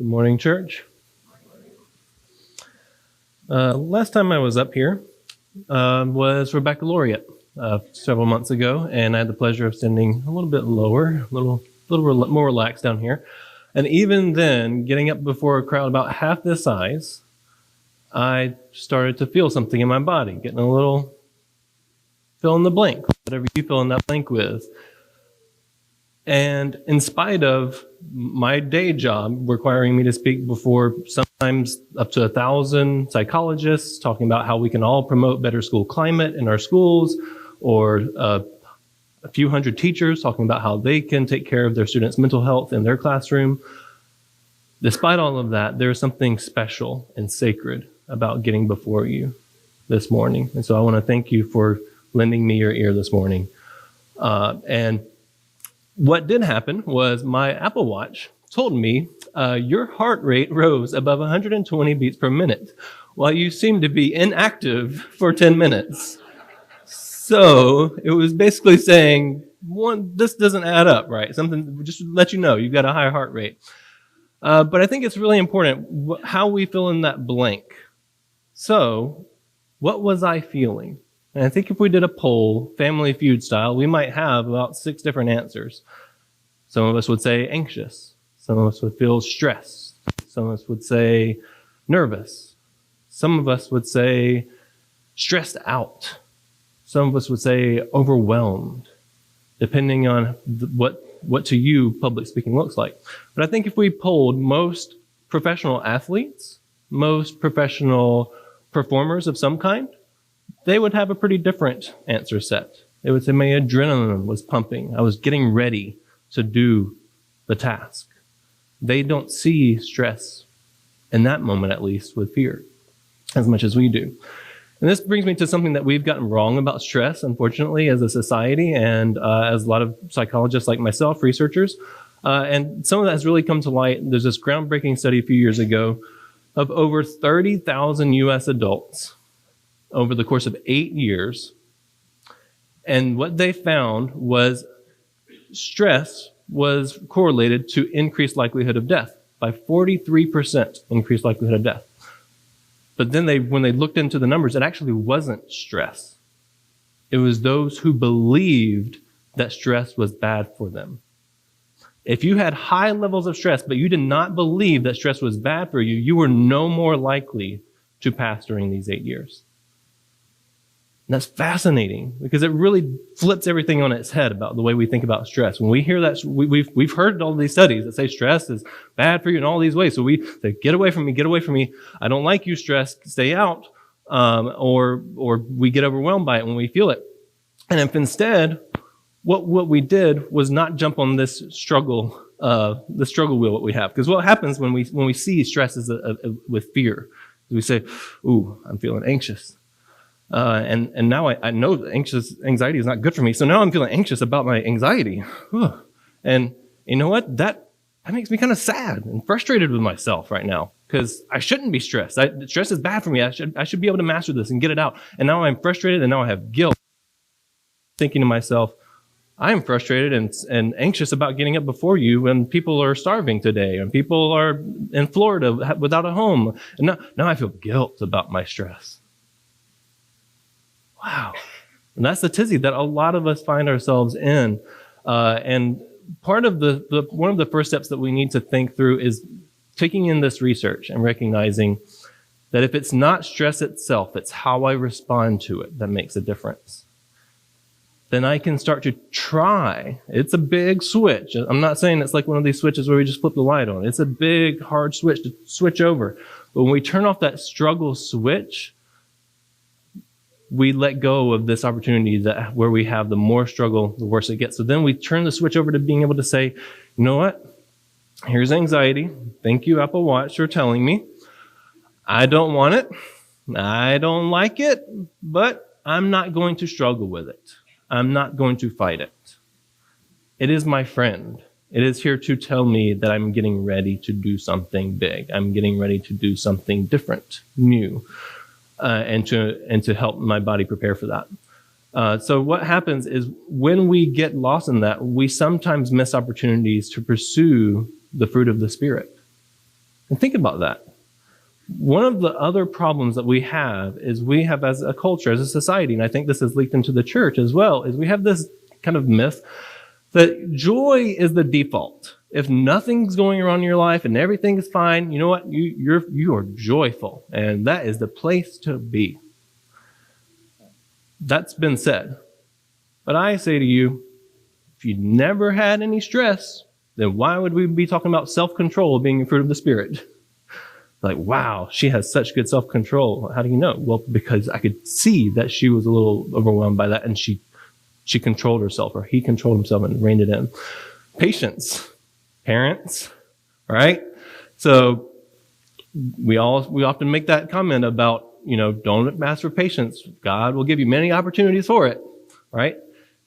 Good morning, church. Last time I was up here was Rebecca Laureate several months ago, and I had the pleasure of standing a little bit lower, a little more relaxed down here. And even then, getting up before a crowd about half this size, I started to feel something in my body, getting a little fill in the blank, whatever you fill in that blank with. And in spite of my day job requiring me to speak before sometimes up to 1,000 psychologists, talking about how we can all promote better school climate in our schools, or a few hundred teachers talking about how they can take care of their students' mental health in their classroom, despite all of that, there's something special and sacred about getting before you this morning. And so I want to thank you for lending me your ear this morning. And what did happen was my Apple Watch told me your heart rate rose above 120 beats per minute while you seemed to be inactive for 10 minutes. So it was basically saying, this doesn't add up, right? Something just to let you know you've got a high heart rate. But I think it's really important how we fill in that blank. So what was I feeling? And I think if we did a poll, Family Feud style, we might have about 6 different answers. Some of us would say anxious. Some of us would feel stressed. Some of us would say nervous. Some of us would say stressed out. Some of us would say overwhelmed, depending on what to you public speaking looks like. But I think if we polled most professional athletes, most professional performers of some kind, they would have a pretty different answer set. They would say my adrenaline was pumping. I was getting ready to do the task. They don't see stress in that moment, at least, with fear as much as we do. And this brings me to something that we've gotten wrong about stress, unfortunately, as a society and as a lot of psychologists like myself, researchers. And some of that has really come to light. There's this groundbreaking study a few years ago of over 30,000 U.S. adults over the course of 8 years. And what they found was stress was correlated to increased likelihood of death by 43% increased likelihood of death. But then when they looked into the numbers, it actually wasn't stress. It was those who believed that stress was bad for them. If you had high levels of stress, but you did not believe that stress was bad for you, you were no more likely to pass during these 8 years. And that's fascinating because it really flips everything on its head about the way we think about stress. When we hear that, we've heard all these studies that say stress is bad for you in all these ways. So we say, get away from me. I don't like you, stress, stay out. Or we get overwhelmed by it when we feel it. And if instead, what we did was not jump on this struggle wheel that we have. Because what happens when we see stress is with fear, we say, ooh, I'm feeling anxious. And now I know that anxiety is not good for me. So now I'm feeling anxious about my anxiety. And you know what? That makes me kind of sad and frustrated with myself right now because I shouldn't be stressed. Stress is bad for me. I should be able to master this and get it out. And now I'm frustrated and now I have guilt. Thinking to myself, I am frustrated and anxious about getting up before you when people are starving today and people are in Florida without a home. And now I feel guilt about my stress. Wow. And that's the tizzy that a lot of us find ourselves in. And part of one of the first steps that we need to think through is taking in this research and recognizing that if it's not stress itself, it's how I respond to it that makes a difference. Then I can start to try. It's a big switch. I'm not saying it's like one of these switches where we just flip the light on. It's a big, hard switch to switch over. But when we turn off that struggle switch, we let go of this opportunity that where we have the more struggle, the worse it gets. So then we turn the switch over to being able to say, you know what? Here's anxiety. Thank you, Apple Watch, for telling me. I don't want it. I don't like it, but I'm not going to struggle with it. I'm not going to fight it. It is my friend. It is here to tell me that I'm getting ready to do something big. I'm getting ready to do something different, new. And to help my body prepare for that. So what happens is when we get lost in that, we sometimes miss opportunities to pursue the fruit of the Spirit. And think about that. One of the other problems that we have as a culture, as a society, and I think this has leaked into the church as well, is we have this kind of myth that joy is the default. If nothing's going wrong in your life and everything is fine, you know what? You are joyful, and that is the place to be. That's been said. But I say to you, if you never had any stress, then why would we be talking about self-control being a fruit of the Spirit? Like, wow, she has such good self-control. How do you know? Well, because I could see that she was a little overwhelmed by that, and she controlled herself, or he controlled himself and reined it in. Patience, parents, right? So we often make that comment about, don't ask for patience. God will give you many opportunities for it, right?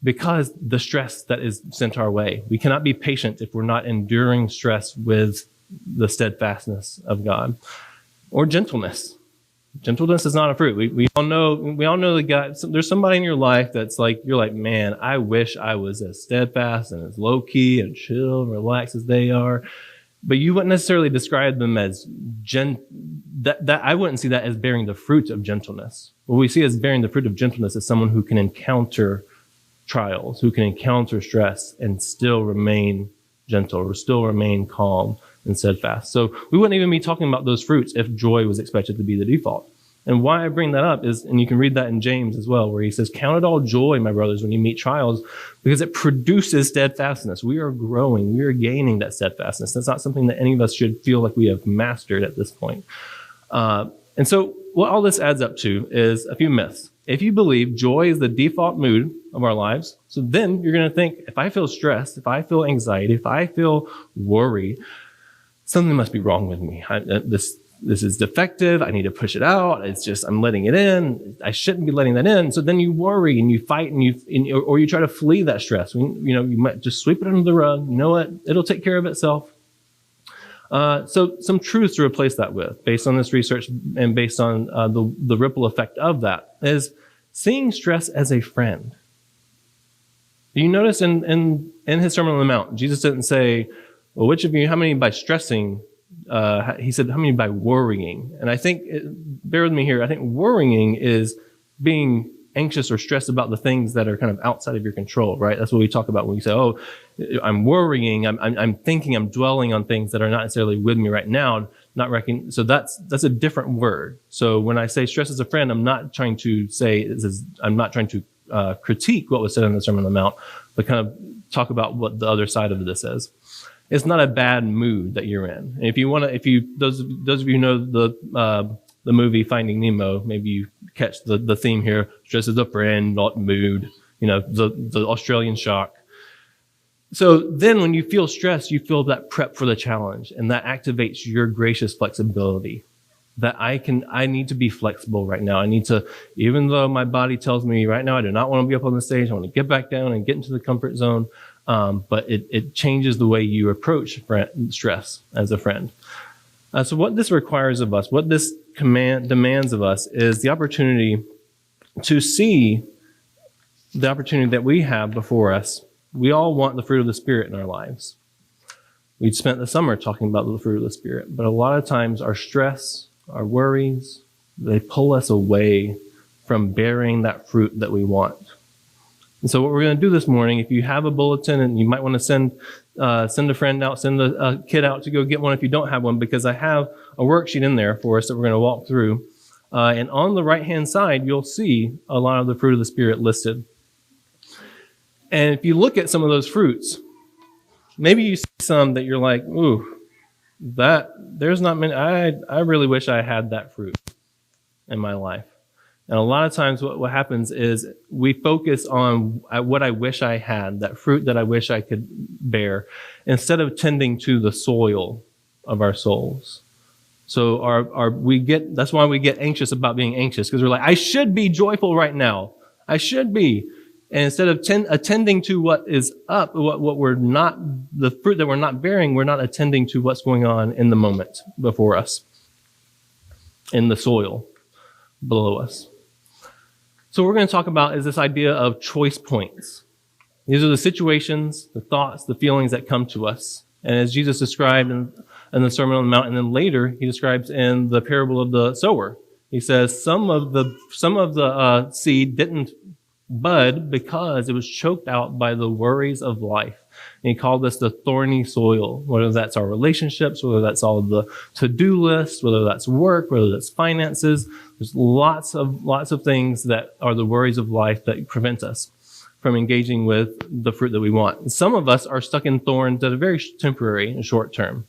Because the stress that is sent our way. We cannot be patient if we're not enduring stress with the steadfastness of God. Or gentleness. Gentleness is not a fruit. We all know that God, there's somebody in your life that's like, you're like, man, I wish I was as steadfast and as low key and chill and relaxed as they are. But you wouldn't necessarily describe them as that I wouldn't see that as bearing the fruit of gentleness. What we see as bearing the fruit of gentleness is someone who can encounter trials, who can encounter stress and still remain gentle or still remain calm and steadfast. So we wouldn't even be talking about those fruits if joy was expected to be the default. And why I bring that up is, and you can read that in James as well, where he says, count it all joy, my brothers, when you meet trials, because it produces steadfastness. We are growing. We are gaining that steadfastness. That's not something that any of us should feel like we have mastered at this point. And so what all this adds up to is a few myths. If you believe joy is the default mood of our lives, so then you're going to think, if I feel stressed, if I feel anxiety, if I feel worry, something must be wrong with me. This is defective. I need to push it out. It's just, I'm letting it in. I shouldn't be letting that in. So then you worry and you fight or you try to flee that stress. You might just sweep it under the rug. You know what? It'll take care of itself. So some truths to replace that with, based on this research and based on the ripple effect of that, is seeing stress as a friend. You notice in his Sermon on the Mount, Jesus didn't say, well, which of you, how many by stressing? He said, how many by worrying? And I think, bear with me here, I think worrying is being anxious or stressed about the things that are kind of outside of your control, right? That's what we talk about when we say, oh, I'm worrying, I'm thinking, I'm dwelling on things that are not necessarily with me right now, so that's a different word. So when I say stress as a friend, I'm not trying to critique what was said in the Sermon on the Mount, but kind of talk about what the other side of this is. It's not a bad mood that you're in. And those of you who know the movie Finding Nemo, maybe you catch the theme here. Stress is a friend, not mood. The Australian shark. So then when you feel stress, you feel that prep for the challenge, and that activates your gracious flexibility. That I need to be flexible right now. I need to, even though my body tells me right now I do not want to be up on the stage, I want to get back down and get into the comfort zone. But it changes the way you approach stress as a friend. So what this requires of us, what this command demands of us, is the opportunity to see the opportunity that we have before us. We all want the fruit of the Spirit in our lives. We spent the summer talking about the fruit of the Spirit, but a lot of times our stress, our worries, they pull us away from bearing that fruit that we want. And so what we're going to do this morning, if you have a bulletin, and you might want to send a friend out, send a kid out to go get one if you don't have one, because I have a worksheet in there for us that we're going to walk through. And on the right-hand side, you'll see a lot of the fruit of the Spirit listed. And if you look at some of those fruits, maybe you see some that you're like, ooh, there's not many. I really wish I had that fruit in my life. And a lot of times what happens is we focus on what I wish I had, that fruit that I wish I could bear, instead of tending to the soil of our souls. So that's why we get anxious about being anxious, because we're like, I should be joyful right now. I should be. And instead of attending to what is up, what we're not, the fruit that we're not bearing, we're not attending to what's going on in the moment before us, in the soil below us. So what we're going to talk about is this idea of choice points. These are the situations, the thoughts, the feelings that come to us. And as Jesus described in the Sermon on the Mount. And then later he describes in the parable of the sower. He says some of the seed didn't bud because it was choked out by the worries of life. And he called this the thorny soil, whether that's our relationships, whether that's all of the to-do lists, whether that's work, whether that's finances. There's lots of things that are the worries of life that prevent us from engaging with the fruit that we want. And some of us are stuck in thorns that are very temporary and short term.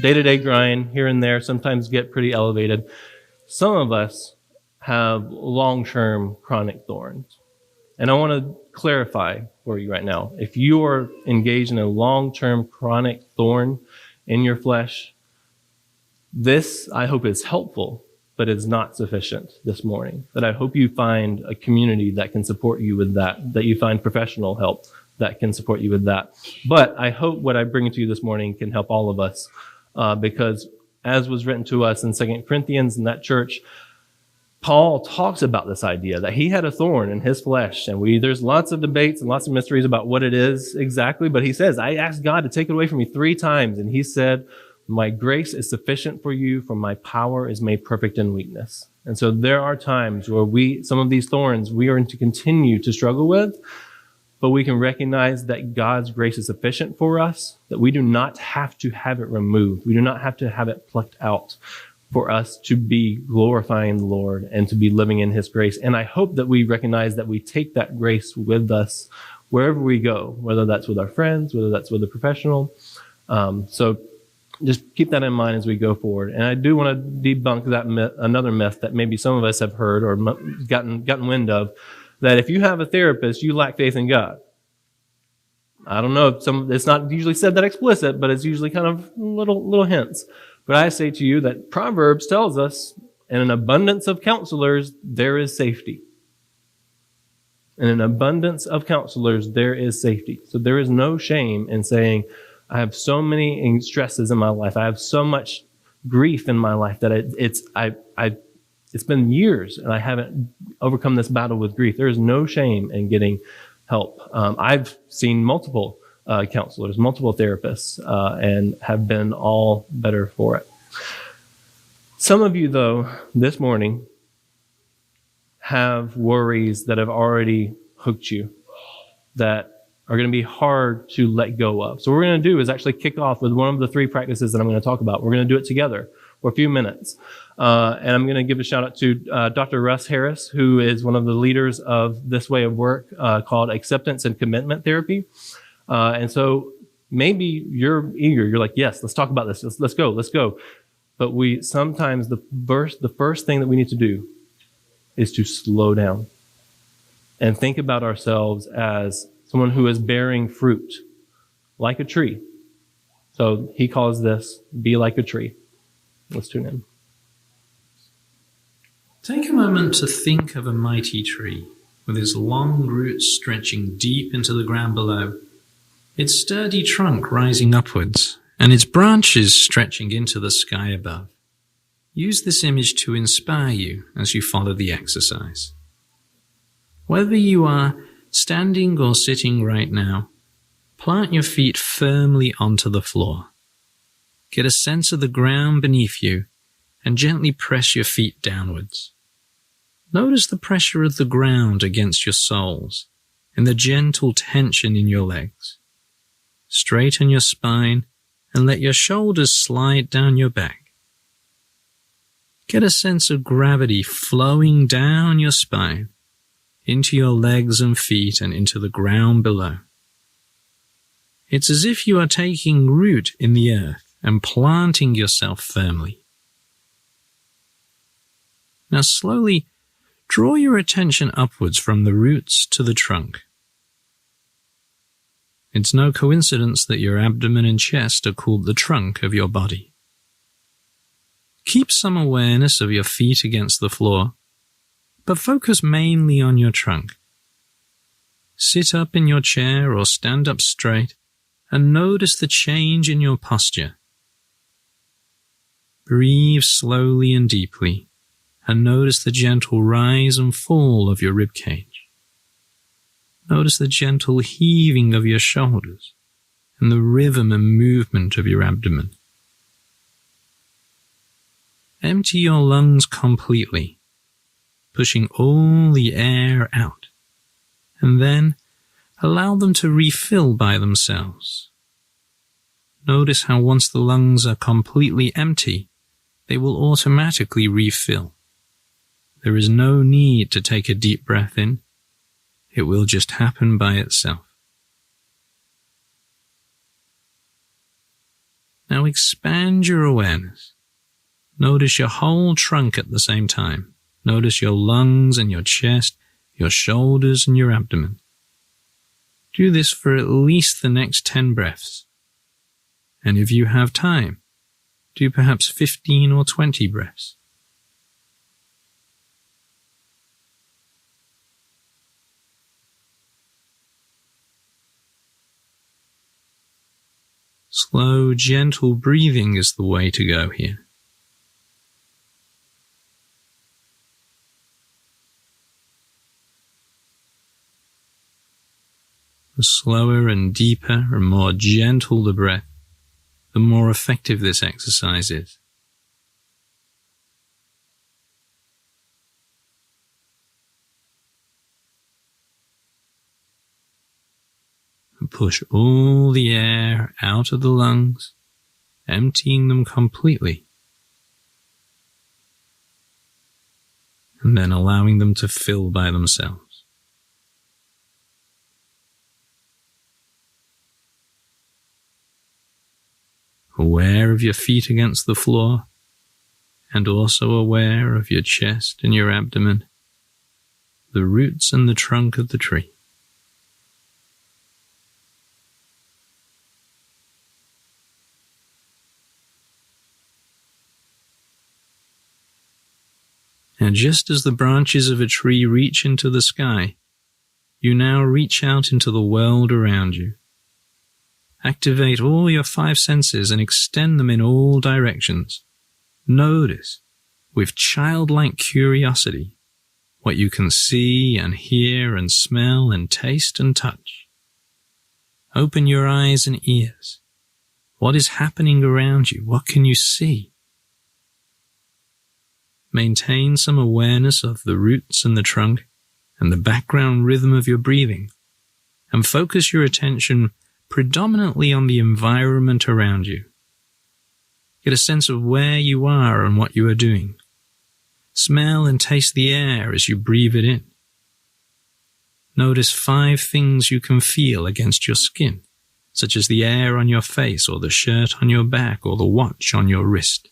Day-to-day grind here and there sometimes get pretty elevated. Some of us have long-term chronic thorns. And I want to clarify for you right now. If you are engaged in a long-term chronic thorn in your flesh, this, I hope, is helpful, but is not sufficient this morning. That I hope you find a community that can support you with that you find professional help that can support you with that. But I hope what I bring to you this morning can help all of us, because as was written to us in 2 Corinthians in that church, Paul talks about this idea that he had a thorn in his flesh, and there's lots of debates and lots of mysteries about what it is exactly, but he says, I asked God to take it away from me 3 times, and he said, my grace is sufficient for you, for my power is made perfect in weakness. And so there are times where some of these thorns we are to continue to struggle with, but we can recognize that God's grace is sufficient for us, that we do not have to have it removed. We do not have to have it plucked out for us to be glorifying the Lord and to be living in his grace. And I hope that we recognize that we take that grace with us wherever we go, whether that's with our friends, whether that's with a professional. So just keep that in mind as we go forward. And I do want to debunk that myth, another myth that maybe some of us have heard or gotten wind of, that if you have a therapist, you lack faith in God. I don't know, it's not usually said that explicit, but it's usually kind of little hints. But I say to you that Proverbs tells us, in an abundance of counselors, there is safety. In an abundance of counselors, there is safety. So there is no shame in saying, I have so many stresses in my life. I have so much grief in my life that it's been years and I haven't overcome this battle with grief. There is no shame in getting help. I've seen multiple counselors, multiple therapists, and have been all better for it. Some of you, though, this morning have worries that have already hooked you, that are going to be hard to let go of. So what we're going to do is actually kick off with one of the 3 practices that I'm going to talk about. We're going to do it together for a few minutes. And I'm going to give a shout out to Dr. Russ Harris, who is one of the leaders of this way of work called Acceptance and Commitment Therapy. And so maybe you're eager. You're like, yes, let's talk about this. Let's go. But sometimes the first thing that we need to do is to slow down and think about ourselves as someone who is bearing fruit, like a tree. So he calls this, be like a tree. Let's tune in. Take a moment to think of a mighty tree with its long roots stretching deep into the ground below, its sturdy trunk rising upwards, and its branches stretching into the sky above. Use this image to inspire you as you follow the exercise. Whether you are standing or sitting right now, plant your feet firmly onto the floor. Get a sense of the ground beneath you and gently press your feet downwards. Notice the pressure of the ground against your soles and the gentle tension in your legs. Straighten your spine and let your shoulders slide down your back. Get a sense of gravity flowing down your spine, into your legs and feet and into the ground below. It's as if you are taking root in the earth and planting yourself firmly. Now slowly draw your attention upwards from the roots to the trunk. It's no coincidence that your abdomen and chest are called the trunk of your body. Keep some awareness of your feet against the floor, but focus mainly on your trunk. Sit up in your chair or stand up straight and notice the change in your posture. Breathe slowly and deeply and notice the gentle rise and fall of your rib cage. Notice the gentle heaving of your shoulders and the rhythm and movement of your abdomen. empty your lungs completely, pushing all the air out, and then allow them to refill by themselves. Notice how once the lungs are completely empty, they will automatically refill. There is no need to take a deep breath in. It will just happen by itself. Now expand your awareness. Notice your whole trunk at the same time. Notice your lungs and your chest, your shoulders and your abdomen. Do this for at least the next 10 breaths. And if you have time, do perhaps 15 or 20 breaths. Slow, gentle breathing is the way to go here. The slower and deeper and more gentle the breath, the more effective this exercise is. And push all the air out of the lungs, emptying them completely, and then allowing them to fill by themselves. Aware of your feet against the floor, and also aware of your chest and your abdomen, the roots and the trunk of the tree. And just as the branches of a tree reach into the sky, you now reach out into the world around you. Activate all your 5 senses and extend them in all directions. Notice, with childlike curiosity, what you can see and hear and smell and taste and touch. Open your eyes and ears. What is happening around you? What can you see? Maintain some awareness of the roots and the trunk and the background rhythm of your breathing, and focus your attention predominantly on the environment around you. Get a sense of where you are and what you are doing. Smell and taste the air as you breathe it in. Notice 5 things you can feel against your skin, such as the air on your face or the shirt on your back or the watch on your wrist.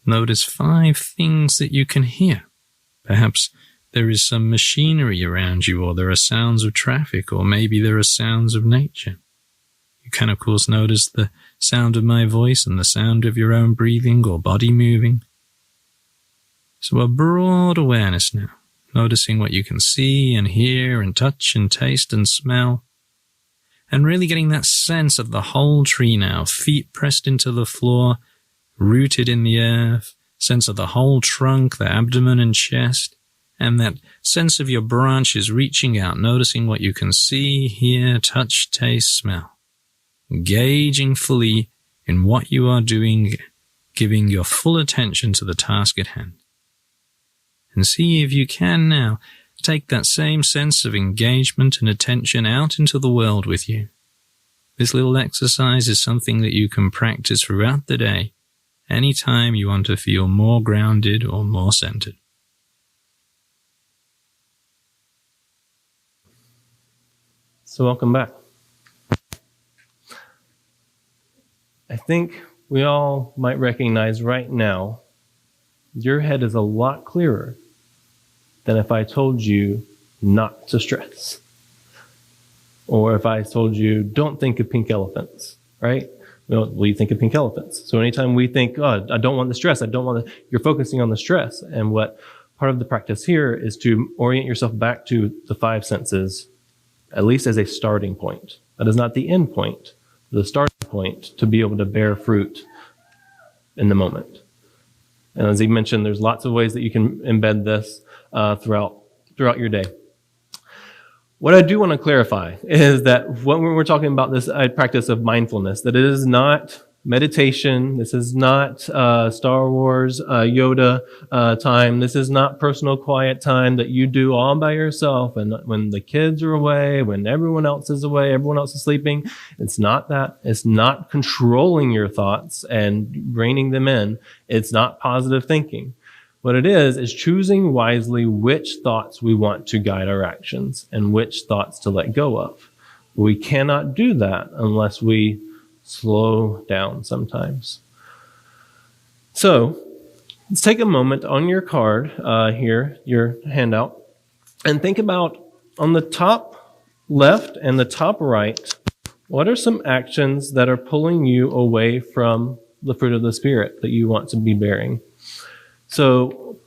Notice 5 things that you can hear. Perhaps there is some machinery around you, or there are sounds of traffic, or maybe there are sounds of nature. You can, of course, notice the sound of my voice and the sound of your own breathing or body moving. So a broad awareness now, noticing what you can see and hear and touch and taste and smell, and really getting that sense of the whole tree now, feet pressed into the floor, rooted in the earth, sense of the whole trunk, the abdomen and chest, and that sense of your branches reaching out, noticing what you can see, hear, touch, taste, smell. Engaging fully in what you are doing, giving your full attention to the task at hand. And see if you can now take that same sense of engagement and attention out into the world with you. This little exercise is something that you can practice throughout the day, anytime you want to feel more grounded or more centered. So welcome back. I think we all might recognize right now, your head is a lot clearer than if I told you not to stress. Or if I told you, don't think of pink elephants, right? Well, you think of pink elephants. So anytime we think, oh, I don't want the stress, you're focusing on the stress. And what part of the practice here is to orient yourself back to the 5 senses, at least as a starting point. That is not the end point, the starting point to be able to bear fruit in the moment. And as he mentioned, there's lots of ways that you can embed this throughout your day. What I do want to clarify is that when we're talking about this practice of mindfulness, that it is not meditation. This is not Star Wars Yoda time. This is not personal quiet time that you do all by yourself. And when the kids are away, when everyone else is away, everyone else is sleeping, it's not that. It's not controlling your thoughts and reining them in. It's not positive thinking. What it is choosing wisely which thoughts we want to guide our actions and which thoughts to let go of. We cannot do that unless we slow down sometimes. So let's take a moment on your card here, your handout, and think about on the top left and the top right, what are some actions that are pulling you away from the fruit of the Spirit that you want to be bearing? So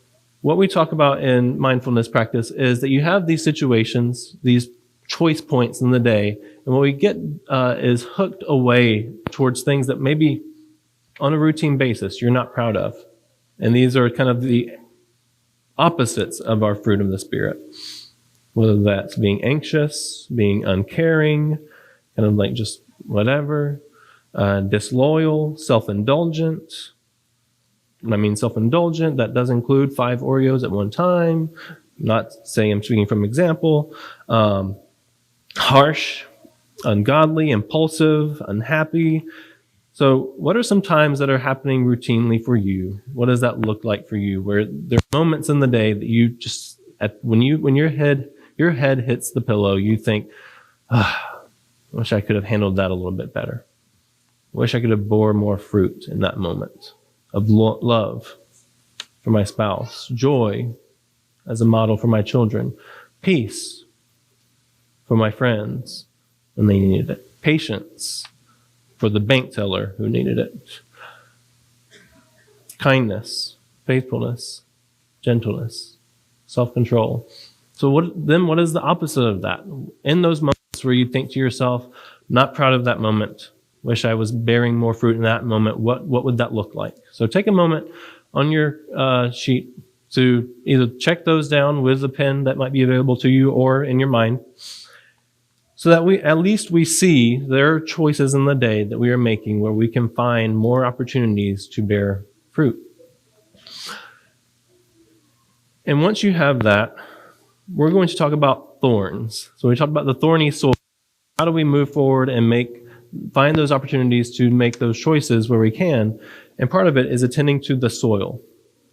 what we talk about in mindfulness practice is that you have these situations, these choice points in the day, and what we get is hooked away towards things that maybe on a routine basis you're not proud of. And these are kind of the opposites of our fruit of the Spirit. Whether that's being anxious, being uncaring, kind of like just whatever, disloyal, self-indulgent. When I mean self-indulgent, that does include 5 Oreos at one time. I'm not saying I'm speaking from example. Harsh, ungodly, impulsive, unhappy. So what are some times that are happening routinely for you? What does that look like for you? Where there are moments in the day that you just, when your head hits the pillow, you think, I wish I could have handled that a little bit better. I wish I could have bore more fruit in that moment of love for my spouse, joy as a model for my children, peace for my friends when they needed it, patience for the bank teller who needed it, kindness, faithfulness, gentleness, self-control. So what is the opposite of that? In those moments where you think to yourself, not proud of that moment, wish I was bearing more fruit in that moment, what would that look like? So take a moment on your sheet to either check those down with a pen that might be available to you or in your mind, so that we see there are choices in the day that we are making where we can find more opportunities to bear fruit. And once you have that, we're going to talk about thorns. So we talk about the thorny soil. How do we move forward and find those opportunities to make those choices where we can? And part of it is attending to the soil,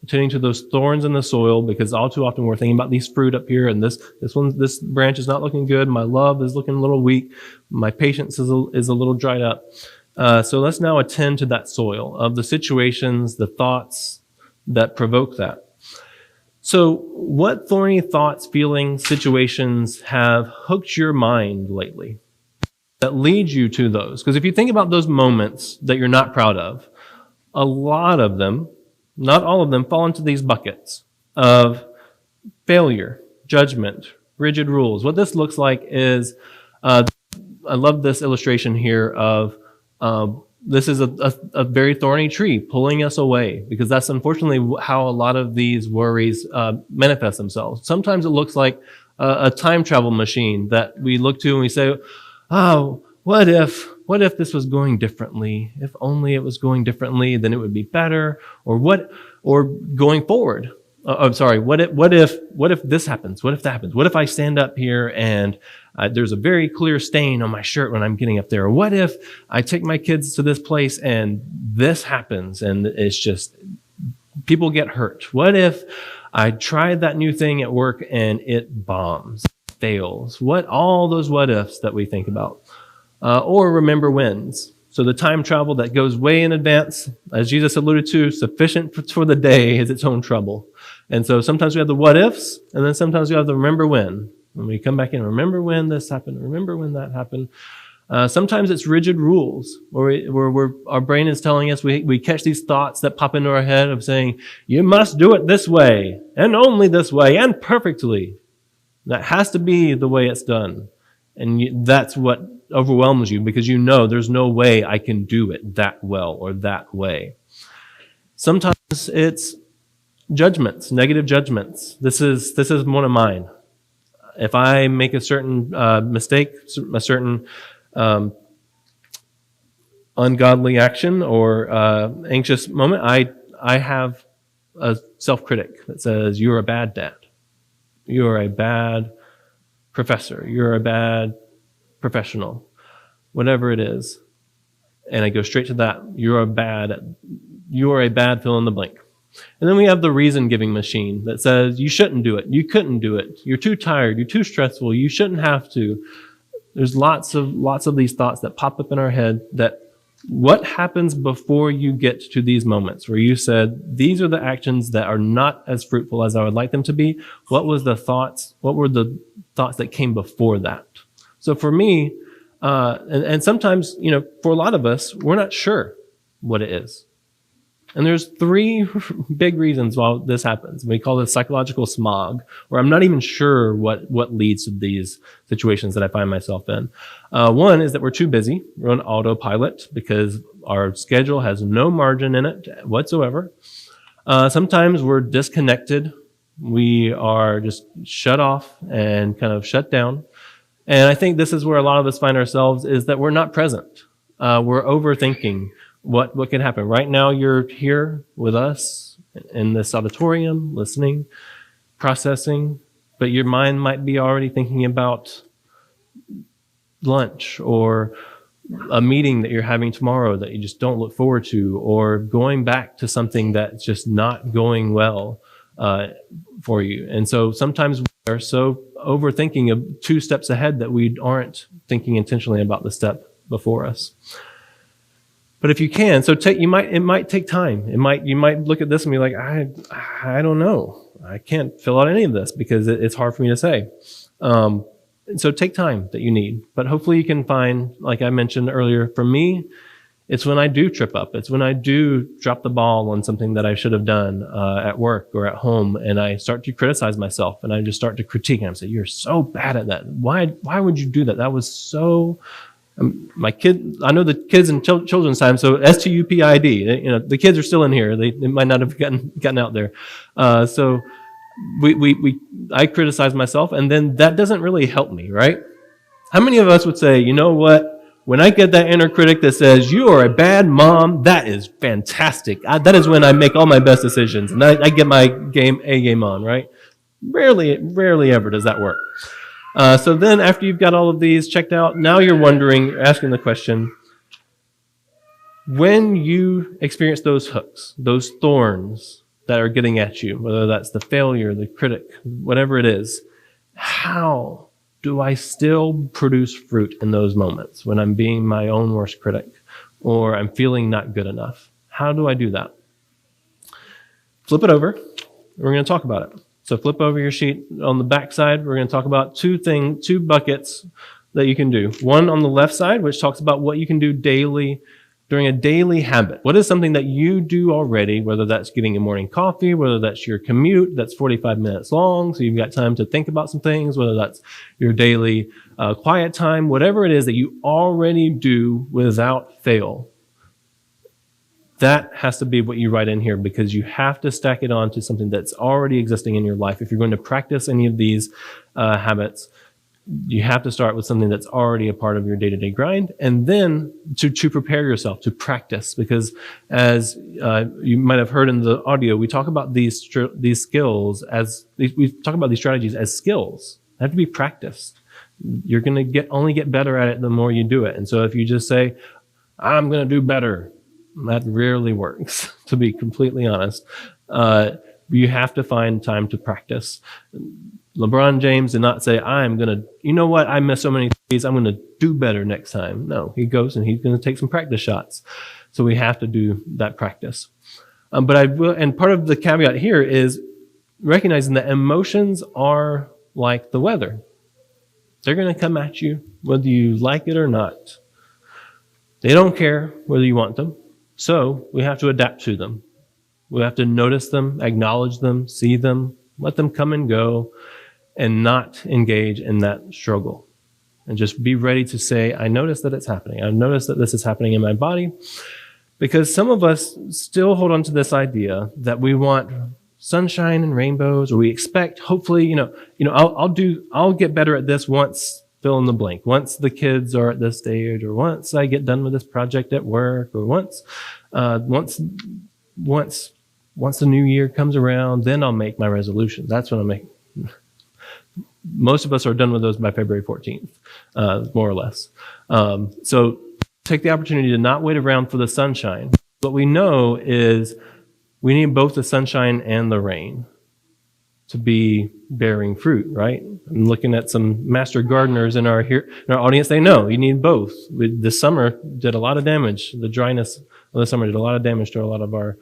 attending to those thorns in the soil, because all too often we're thinking about these fruit up here, and this branch is not looking good. My love is looking a little weak. My patience is a little dried up. So let's now attend to that soil of the situations, the thoughts that provoke that. So what thorny thoughts, feelings, situations have hooked your mind lately that lead you to those? Because if you think about those moments that you're not proud of, a lot of them, not all of them, fall into these buckets of failure, judgment, rigid rules. What this looks like is, I love this illustration here of this is a very thorny tree pulling us away, because that's unfortunately how a lot of these worries manifest themselves. Sometimes it looks like a time travel machine that we look to and we say, oh, what if this was going differently? If only it was going differently, then it would be better. Or going forward. What if this happens? What if that happens? What if I stand up here and there's a very clear stain on my shirt when I'm getting up there? Or what if I take my kids to this place and this happens and it's just, people get hurt? What if I tried that new thing at work and it bombs, fails? All those what ifs that we think about. Or remember wins. So the time travel that goes way in advance, as Jesus alluded to, sufficient for the day is its own trouble. And so sometimes we have the what ifs, and then sometimes we have the remember when. When we come back in, remember when this happened, remember when that happened. Sometimes it's rigid rules, where our brain is telling us, we catch these thoughts that pop into our head of saying, you must do it this way, and only this way, and perfectly. That has to be the way it's done. And that's what overwhelms you, because you know there's no way I can do it that well or that way. Sometimes it's judgments, negative judgments. This is one of mine. If I make a certain mistake, a certain ungodly action or anxious moment, I have a self-critic that says, you're a bad dad. You're a bad professor. You're a bad professional. Whatever it is. And I go straight to that. You're a bad fill in the blank. And then we have the reason-giving machine that says, you shouldn't do it. You couldn't do it. You're too tired. You're too stressful. You shouldn't have to. There's lots of these thoughts that pop up in our head that what happens before you get to these moments where you said, these are the actions that are not as fruitful as I would like them to be. What were the thoughts that came before that? So for me, and sometimes, for a lot of us, we're not sure what it is. And there's 3 big reasons why this happens. We call this psychological smog, where I'm not even sure what leads to these situations that I find myself in. One is that we're too busy. We're on autopilot because our schedule has no margin in it whatsoever. Sometimes we're disconnected. We are just shut off and kind of shut down. And I think this is where a lot of us find ourselves, is that we're not present. We're overthinking what could happen. Right now, you're here with us in this auditorium, listening, processing, but your mind might be already thinking about lunch or a meeting that you're having tomorrow that you just don't look forward to, or going back to something that's just not going well for you. And so sometimes we are so overthinking of 2 steps ahead that we aren't thinking intentionally about the step before us. But if you can, it might take time. You might look at this and be like, I don't know. I can't fill out any of this because it's hard for me to say. So take time that you need. But hopefully you can find, like I mentioned earlier, for me, it's when I do trip up. It's when I do drop the ball on something that I should have done at work or at home, and I start to criticize myself, and I just start to critique, and I say, you're so bad at that. Why would you do that? That was so... I know the kids in children's time, so STUPID, the kids are still in here. They might not have gotten out there. So I criticize myself, and then that doesn't really help me, right? How many of us would say, you know what? When I get that inner critic that says, you are a bad mom, that is fantastic. That is when I make all my best decisions, and I get my game on, right? Rarely ever does that work. So then after you've got all of these checked out, now you're asking the question, when you experience those hooks, those thorns that are getting at you, whether that's the failure, the critic, whatever it is, how do I still produce fruit in those moments when I'm being my own worst critic or I'm feeling not good enough? How do I do that? Flip it over. We're going to talk about it. So flip over your sheet. On the back side, we're going to talk about 2 buckets that you can do. One on the left side, which talks about what you can do daily during a daily habit. What is something that you do already, whether that's getting a morning coffee, whether that's your commute that's 45 minutes long, so you've got time to think about some things, whether that's your daily quiet time, whatever it is that you already do without fail. That has to be what you write in here, because you have to stack it on to something that's already existing in your life. If you're going to practice any of these habits, you have to start with something that's already a part of your day-to-day grind, and then to prepare yourself to practice. Because as you might have heard in the audio, we talk about these skills we talk about these strategies as skills. They have to be practiced. You're going to only get better at it the more you do it. And so if you just say, I'm going to do better, that rarely works, to be completely honest. You have to find time to practice. LeBron James did not say, I missed so many threes, I'm going to do better next time. No, he goes and he's going to take some practice shots. So we have to do that practice. And part of the caveat here is recognizing that emotions are like the weather. They're going to come at you whether you like it or not. They don't care whether you want them. So we have to adapt to them. We have to notice them, acknowledge them, see them, let them come and go, and not engage in that struggle. And just be ready to say, I notice that it's happening. I notice that this is happening in my body. Because some of us still hold on to this idea that we want sunshine and rainbows, or we expect, hopefully, I'll get better at this once fill in the blank. Once the kids are at this stage, or once I get done with this project at work, or once the new year comes around, then I'll make my resolution. That's when I'll make. Most of us are done with those by February 14th, more or less. So take the opportunity to not wait around for the sunshine. What we know is we need both the sunshine and the rain to be bearing fruit, right? I'm looking at some master gardeners in our audience. They know you need both. This summer did a lot of damage. The dryness of the summer did a lot of damage to a lot of our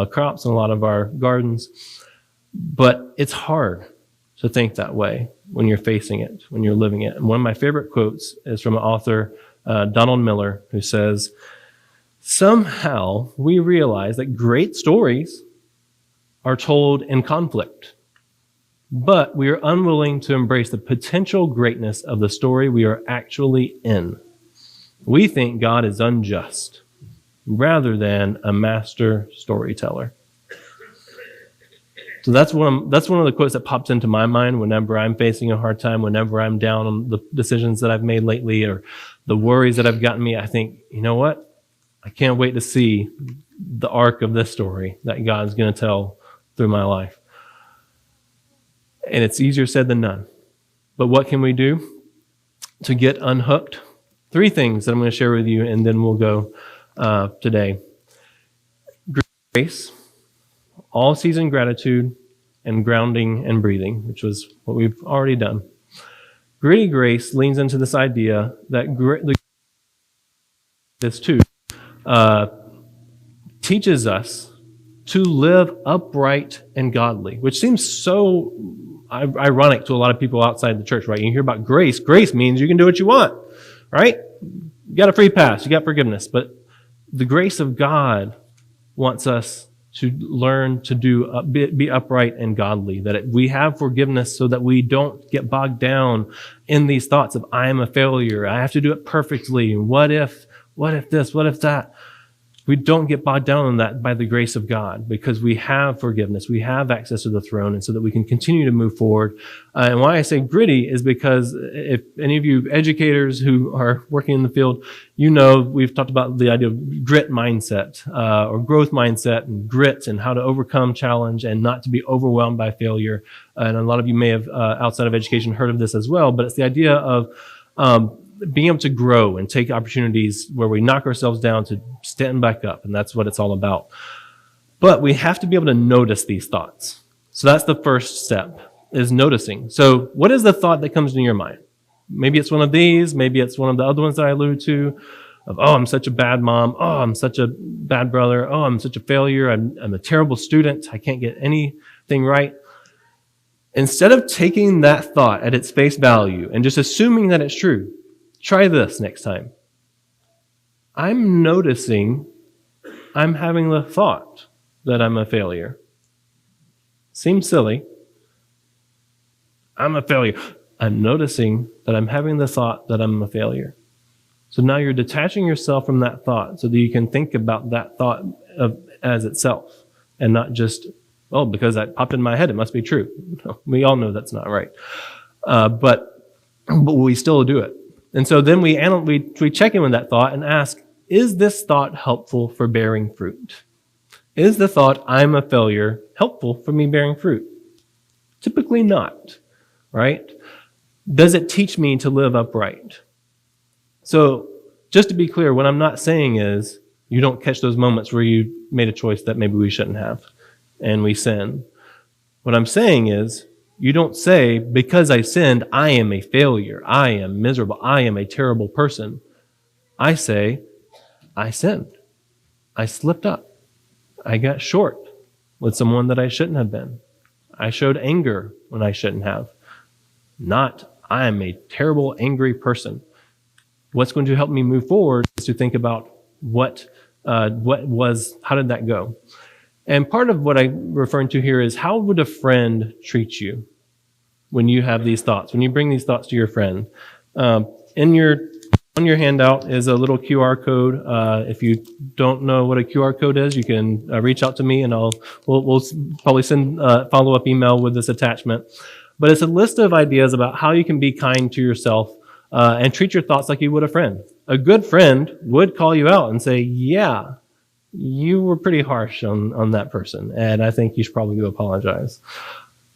crops and a lot of our gardens. But it's hard to think that way when you're facing it, when you're living it. And one of my favorite quotes is from an author, Donald Miller, who says, "Somehow we realize that great stories are told in conflict, but we are unwilling to embrace the potential greatness of the story we are actually in. We think God is unjust rather than a master storyteller." So that's one of the quotes that pops into my mind whenever I'm facing a hard time, whenever I'm down on the decisions that I've made lately or the worries that have gotten me. I think, you know what? I can't wait to see the arc of this story that God's going to tell through my life. And it's easier said than done. But what can we do to get unhooked? 3 things that I'm going to share with you, and then we'll go today. Grace, all-season gratitude, and grounding and breathing, which was what we've already done. Gritty grace leans into this idea that this too teaches us to live upright and godly, which seems so ironic to a lot of people outside the church, right? You hear about grace. Grace means you can do what you want, right? You got a free pass. You got forgiveness. But the grace of God wants us to learn to be upright and godly, that we have forgiveness so that we don't get bogged down in these thoughts of I am a failure, I have to do it perfectly, what if this, what if that. We don't get bogged down in that by the grace of God, because we have forgiveness, we have access to the throne, and so that we can continue to move forward. And why I say gritty is because if any of you educators who are working in the field, you know we've talked about the idea of grit mindset or growth mindset and grit and how to overcome challenge and not to be overwhelmed by failure. And a lot of you may have, outside of education, heard of this as well, but it's the idea of being able to grow and take opportunities where we knock ourselves down to stand back up. And that's what it's all about. But we have to be able to notice these thoughts. So that's the first step, is noticing. So what is the thought that comes into your mind? Maybe it's one of these. Maybe it's one of the other ones that I alluded to of, oh, I'm such a bad mom. Oh, I'm such a bad brother. Oh, I'm such a failure. I'm a terrible student. I can't get anything right. Instead of taking that thought at its face value and just assuming that it's true, try this next time. I'm noticing I'm having the thought that I'm a failure. Seems silly. I'm a failure. I'm noticing that I'm having the thought that I'm a failure. So now you're detaching yourself from that thought so that you can think about that thought as itself and not just, oh, because that popped in my head, it must be true. No, we all know that's not right. But we still do it. And so then we check in with that thought and ask, is this thought helpful for bearing fruit? Is the thought, I'm a failure, helpful for me bearing fruit? Typically not, right? Does it teach me to live upright? So just to be clear, what I'm not saying is you don't catch those moments where you made a choice that maybe we shouldn't have and we sin. What I'm saying is, you don't say, because I sinned, I am a failure. I am miserable. I am a terrible person. I say, I sinned. I slipped up. I got short with someone that I shouldn't have been. I showed anger when I shouldn't have. Not, I am a terrible, angry person. What's going to help me move forward is to think about how did that go? And part of what I'm referring to here is, how would a friend treat you when you have these thoughts, when you bring these thoughts to your friend? On your handout is a little QR code. If you don't know what a QR code is, you can reach out to me and we'll probably send a follow-up email with this attachment. But it's a list of ideas about how you can be kind to yourself and treat your thoughts like you would a friend. A good friend would call you out and say, yeah, you were pretty harsh on that person, and I think you should probably go apologize.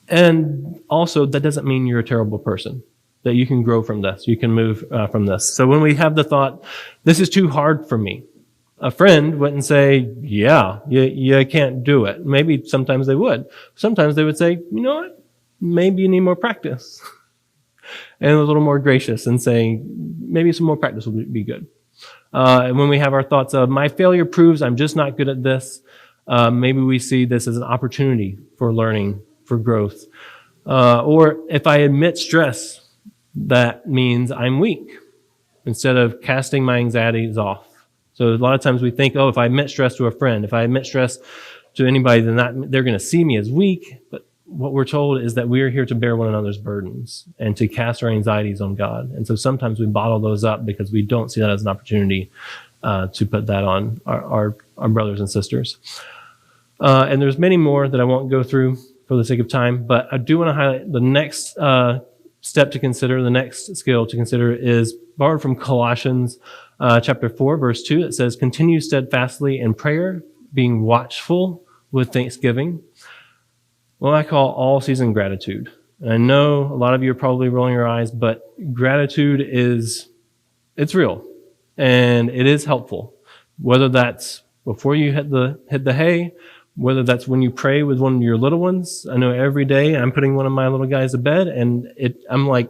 And also, that doesn't mean you're a terrible person, that you can grow from this, you can move from this. So when we have the thought, this is too hard for me, a friend wouldn't say, yeah, you can't do it. Maybe sometimes they would. Sometimes they would say, you know what, maybe you need more practice. And a little more gracious and saying, maybe some more practice will be good. And when we have our thoughts of, my failure proves I'm just not good at this, maybe we see this as an opportunity for learning, for growth. Or if I admit stress, that means I'm weak, instead of casting my anxieties off. So a lot of times we think, oh, if I admit stress to a friend, if I admit stress to anybody, then they're going to see me as weak. But what we're told is that we are here to bear one another's burdens and to cast our anxieties on God. And so sometimes we bottle those up because we don't see that as an opportunity to put that on our brothers and sisters. And there's many more that I won't go through for the sake of time, but I do want to highlight the next step to consider, the next skill to consider is borrowed from Colossians chapter 4, verse 2. It says, continue steadfastly in prayer, being watchful with thanksgiving. Well, I call all season gratitude. And I know a lot of you are probably rolling your eyes, but gratitude it's real and it is helpful. Whether that's before you hit the hay, whether that's when you pray with one of your little ones. I know every day I'm putting one of my little guys to bed, and I'm like,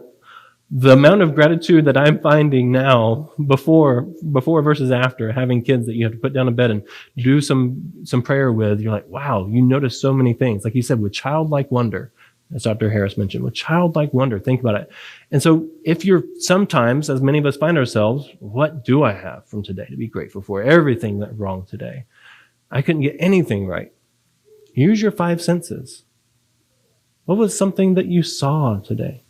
the amount of gratitude that I'm finding now before versus after having kids that you have to put down to bed and do some prayer with, you're like, wow, you notice so many things. Like you said, with childlike wonder, as Dr. Harris mentioned, with childlike wonder, think about it. And so if you're sometimes, as many of us find ourselves, what do I have from today to be grateful for? Everything went wrong today. I couldn't get anything right. Use your 5 senses. What was something that you saw today?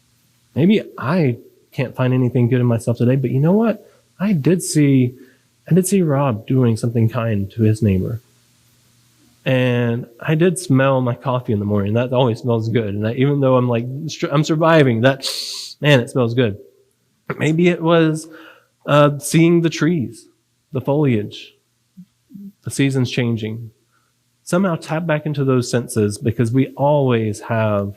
Maybe I can't find anything good in myself today, but you know what? I did see Rob doing something kind to his neighbor. And I did smell my coffee in the morning. That always smells good. And even though I'm surviving, it smells good. Maybe it was seeing the trees, the foliage, the seasons changing. Somehow tap back into those senses, because we always have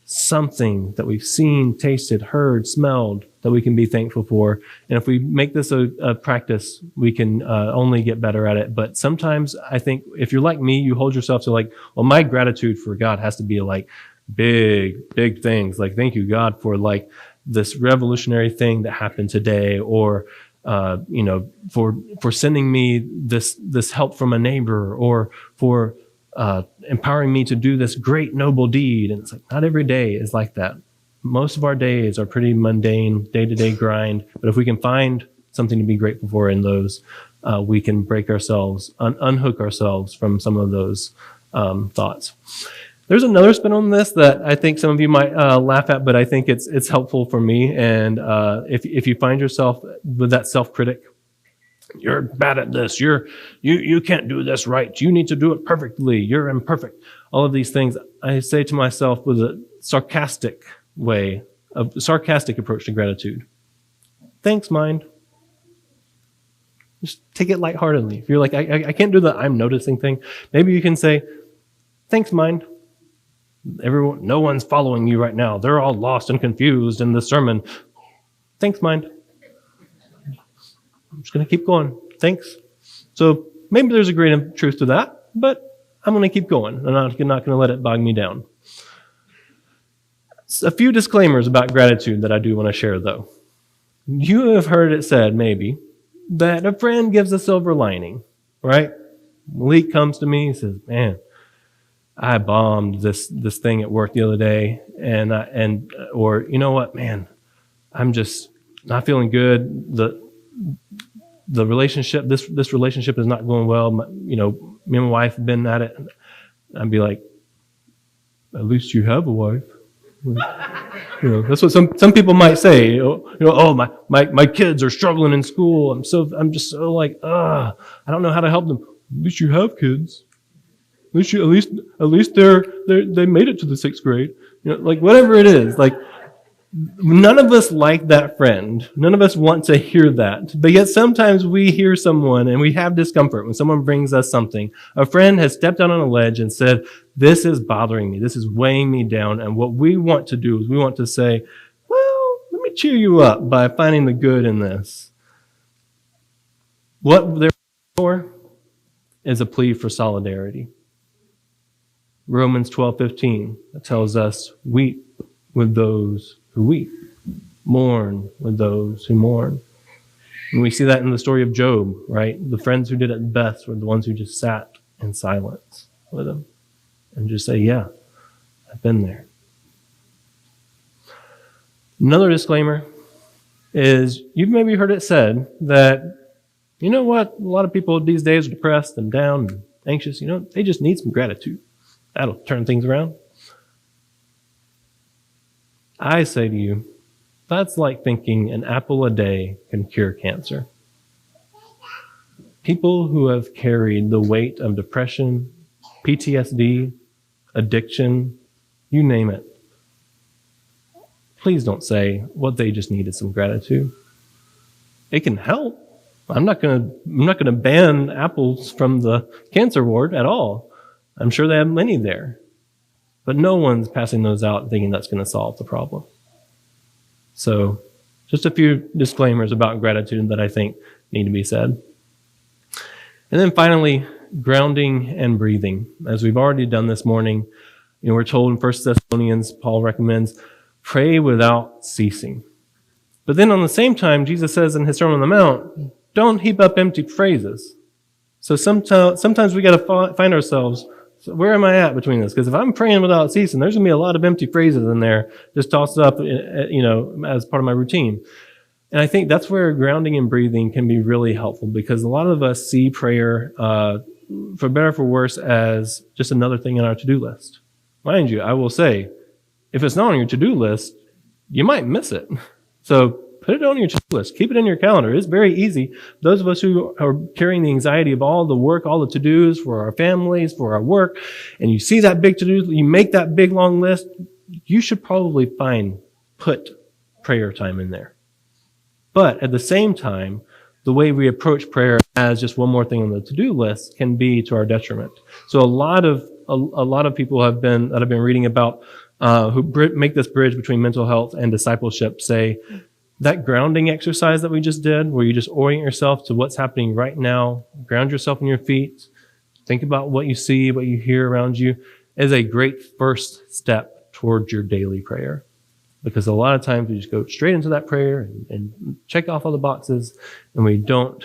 something that we've seen, tasted, heard, smelled that we can be thankful for. And if we make this a practice, we can only get better at it. But sometimes I think if you're like me, you hold yourself to like, well, my gratitude for God has to be like big things. Like, thank you, God, for like this revolutionary thing that happened today, or for sending me this help from a neighbor, or for empowering me to do this great noble deed. And it's like, not every day is like that. Most of our days are pretty mundane, day-to-day grind. But if we can find something to be grateful for in those, we can break ourselves, unhook ourselves from some of those thoughts. There's another spin on this that I think some of you might laugh at, but I think it's helpful for me. And if you find yourself with that self-critic, you're bad at this, you can't do this right, you need to do it perfectly, you're imperfect, all of these things, I say to myself with a sarcastic approach to gratitude. Thanks, mind. Just take it lightheartedly. If you're like, I can't do the I'm noticing thing, maybe you can say, thanks, mind. No one's following you right now. They're all lost and confused in the sermon. Thanks, mind. I'm just going to keep going. Thanks. So maybe there's a grain of truth to that, but I'm going to keep going. I'm not going to let it bog me down. A few disclaimers about gratitude that I do want to share, though. You have heard it said, maybe, that a friend gives a silver lining, right? Malik comes to me and says, man, I bombed this thing at work the other day, or you know what, man, I'm just not feeling good. The relationship, this relationship is not going well. Me and my wife have been at it. I'd be like, at least you have a wife. That's what some people might say. Oh, my kids are struggling in school. I'm just so like, I don't know how to help them. At least you have kids. At least they made it to the 6th grade. Like whatever it is. Like, None of us like that friend. None of us want to hear that. But yet sometimes we hear someone and we have discomfort when someone brings us something. A friend has stepped out on a ledge and said, this is bothering me. This is weighing me down. And what we want to do is we want to say, well, let me cheer you up by finding the good in this. What they're for is a plea for solidarity. Romans 12:15 tells us, weep with those who weep, mourn with those who mourn. And we see that in the story of Job, right? The friends who did it best were the ones who just sat in silence with him and just say, yeah, I've been there. Another disclaimer is you've maybe heard it said that, you know what, a lot of people these days are depressed and down and anxious. They just need some gratitude. That'll turn things around. I say to you, that's like thinking an apple a day can cure cancer. People who have carried the weight of depression, PTSD, addiction, you name it, please don't say what they just need is some gratitude. It can help. I'm not going to ban apples from the cancer ward at all. I'm sure they have many there. But no one's passing those out thinking that's going to solve the problem. So just a few disclaimers about gratitude that I think need to be said. And then finally, grounding and breathing. As we've already done this morning, we're told in 1 Thessalonians, Paul recommends, pray without ceasing. But then on the same time, Jesus says in his Sermon on the Mount, don't heap up empty phrases. So sometimes we got to find ourselves, so where am I at between this? Because if I'm praying without ceasing, there's going to be a lot of empty phrases in there, just tossed up, as part of my routine. And I think that's where grounding and breathing can be really helpful, because a lot of us see prayer, for better or for worse, as just another thing on our to-do list. Mind you, I will say, if it's not on your to-do list, you might miss it. So put it on your to-do list. Keep it in your calendar. It's very easy. Those of us who are carrying the anxiety of all the work, all the to-dos for our families, for our work, and you see that big to-do, you make that big long list, you should probably put prayer time in there. But at the same time, the way we approach prayer as just one more thing on the to-do list can be to our detriment. So a lot of people that I've been reading about, who make this bridge between mental health and discipleship, say that grounding exercise that we just did, where you just orient yourself to what's happening right now, ground yourself in your feet, think about what you see, what you hear around you, is a great first step towards your daily prayer. Because a lot of times we just go straight into that prayer and check off all the boxes, and we don't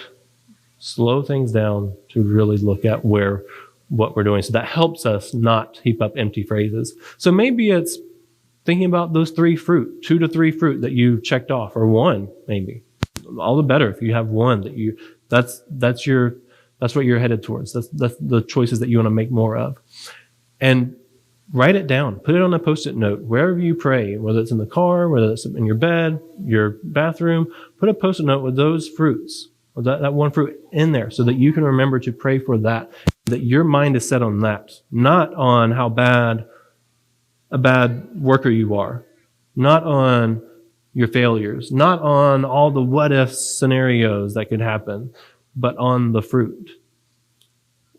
slow things down to really look at what we're doing. So that helps us not heap up empty phrases. So maybe it's thinking about those 2 to 3 fruit that you checked off, or 1 maybe. All the better if you have 1 that's what you're headed towards. That's the choices that you want to make more of. And write it down. Put it on a Post-it note wherever you pray, whether it's in the car, whether it's in your bed, your bathroom. Put a Post-it note with those fruits, or that 1 fruit in there, so that you can remember to pray for that your mind is set on that, not on how bad a bad worker you are, not on your failures, not on all the what-if scenarios that could happen, but on the fruit.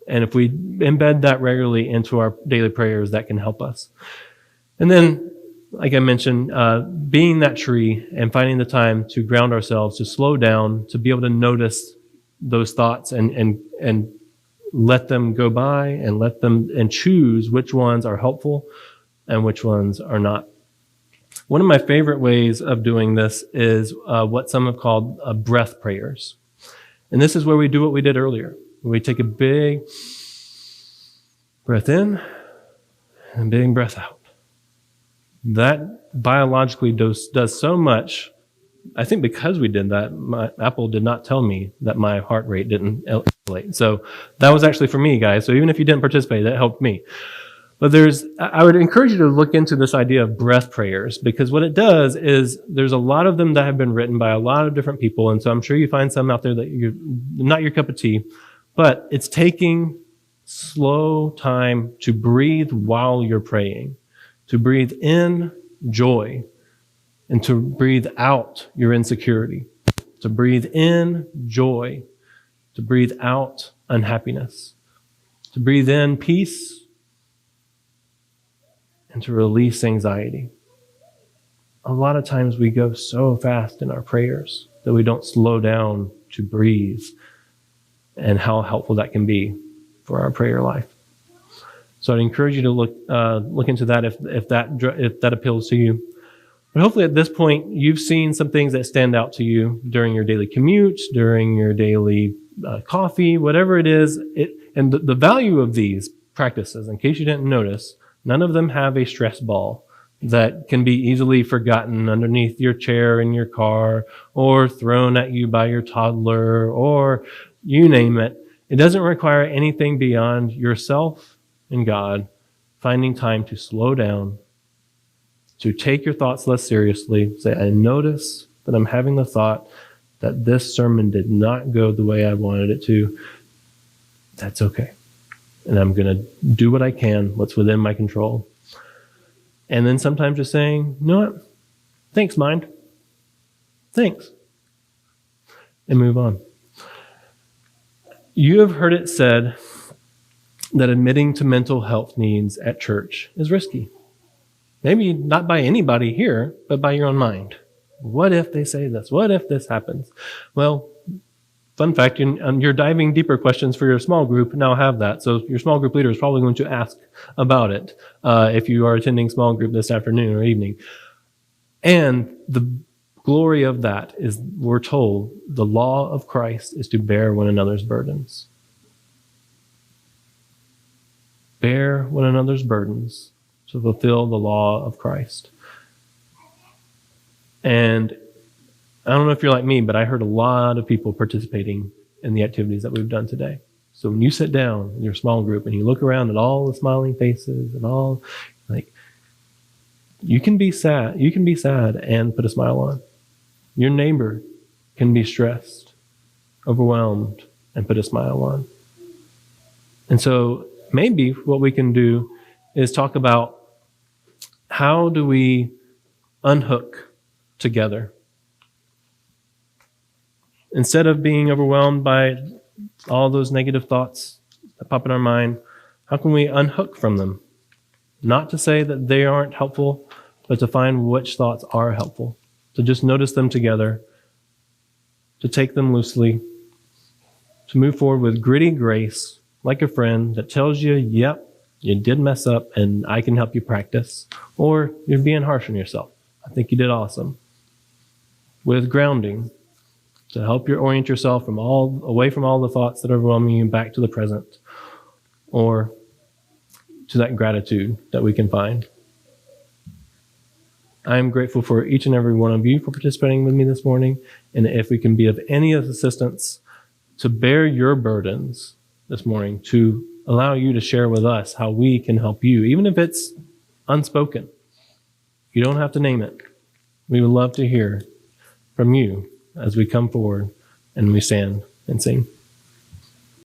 And if we embed that regularly into our daily prayers, that can help us. And then, like I mentioned, being that tree and finding the time to ground ourselves, to slow down, to be able to notice those thoughts and let them go by and choose which ones are helpful and which ones are not. One of my favorite ways of doing this is what some have called breath prayers. And this is where we do what we did earlier. We take a big breath in and a big breath out. That biologically does so much. I think because we did that, my Apple did not tell me that my heart rate didn't elevate. So that was actually for me, guys. So even if you didn't participate, that helped me. But I would encourage you to look into this idea of breath prayers, because what it does is there's a lot of them that have been written by a lot of different people. And so I'm sure you find some out there that you're not your cup of tea, but it's taking slow time to breathe while you're praying, to breathe in joy, and to breathe out your insecurity, to breathe in joy, to breathe out unhappiness, to breathe in peace, and to release anxiety. A lot of times we go so fast in our prayers that we don't slow down to breathe, and how helpful that can be for our prayer life. So I'd encourage you to look into that if that appeals to you. But hopefully at this point, you've seen some things that stand out to you during your daily commute, during your daily coffee, whatever it is. And the value of these practices, in case you didn't notice, none of them have a stress ball that can be easily forgotten underneath your chair in your car, or thrown at you by your toddler, or you name it. It doesn't require anything beyond yourself and God finding time to slow down, to take your thoughts less seriously. Say, I notice that I'm having the thought that this sermon did not go the way I wanted it to. That's okay. And I'm going to do what I can, what's within my control. And then sometimes just saying, you know what? Thanks, mind. Thanks. And move on. You have heard it said that admitting to mental health needs at church is risky. Maybe not by anybody here, but by your own mind. What if they say this? What if this happens? Well, fun fact, your diving deeper questions for your small group now have that. So your small group leader is probably going to ask about it if you are attending small group this afternoon or evening. And the glory of that is, we're told, the law of Christ is to bear one another's burdens. Bear one another's burdens to fulfill the law of Christ. And I don't know if you're like me, but I heard a lot of people participating in the activities that we've done today. So when you sit down in your small group and you look around at all the smiling faces and all, like, you can be sad and put a smile on. Your neighbor can be stressed, overwhelmed, and put a smile on. And so maybe what we can do is talk about, how do we unhook together? Instead of being overwhelmed by all those negative thoughts that pop in our mind, how can we unhook from them? Not to say that they aren't helpful, but to find which thoughts are helpful. To just notice them together, to take them loosely, to move forward with gritty grace, like a friend that tells you, yep, you did mess up and I can help you practice. Or you're being harsh on yourself. I think you did awesome. With grounding, to help you orient yourself away from all the thoughts that are overwhelming you, back to the present, or to that gratitude that we can find. I am grateful for each and every one of you for participating with me this morning, and if we can be of any assistance to bear your burdens this morning, to allow you to share with us how we can help you, even if it's unspoken. You don't have to name it. We would love to hear from you as we come forward and we stand and sing.